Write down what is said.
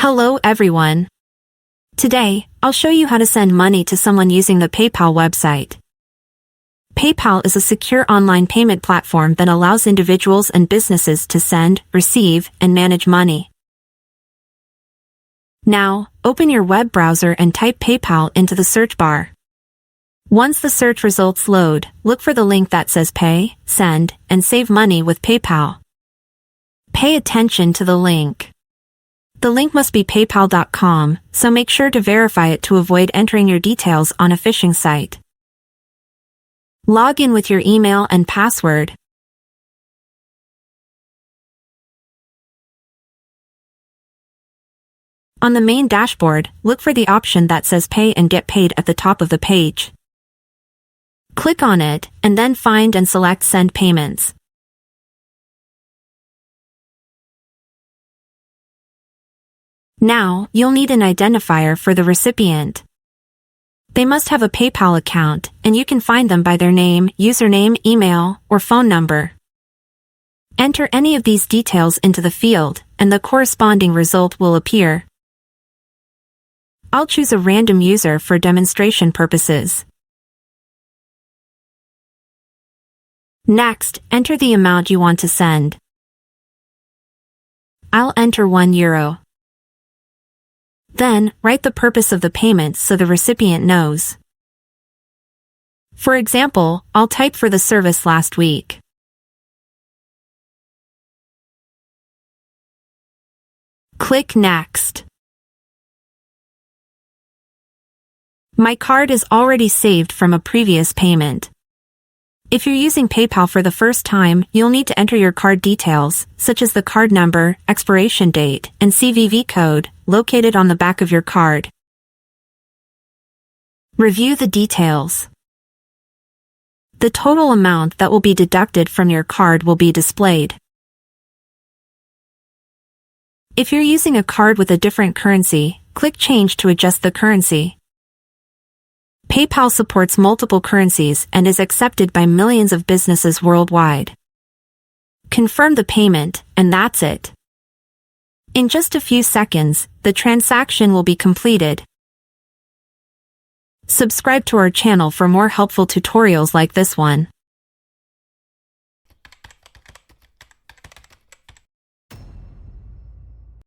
Hello everyone. Today, I'll show you how to send money to someone using the PayPal website. PayPal is a secure online payment platform that allows individuals and businesses to send, receive, and manage money. Now, open your web browser and type PayPal into the search bar. Once the search results load, look for the link that says Pay, Send, and Save Money with PayPal. Pay attention to the link. The link must be paypal.com, so make sure to verify it to avoid entering your details on a phishing site. Log in with your email and password. On the main dashboard, look for the option that says Pay and Get Paid at the top of the page. Click on it, and then find and select Send Payments. Now, you'll need an identifier for the recipient. They must have a PayPal account, and you can find them by their name, username, email, or phone number. Enter any of these details into the field, and the corresponding result will appear. I'll choose a random user for demonstration purposes. Next, enter the amount you want to send. I'll enter €1. Then, write the purpose of the payment so the recipient knows. For example, I'll type for the service last week. Click Next. My card is already saved from a previous payment. If you're using PayPal for the first time, you'll need to enter your card details, such as the card number, expiration date, and CVV code, located on the back of your card. Review the details. The total amount that will be deducted from your card will be displayed. If you're using a card with a different currency, click Change to adjust the currency. PayPal supports multiple currencies and is accepted by millions of businesses worldwide. Confirm the payment, and that's it. In just a few seconds, the transaction will be completed. Subscribe to our channel for more helpful tutorials like this one.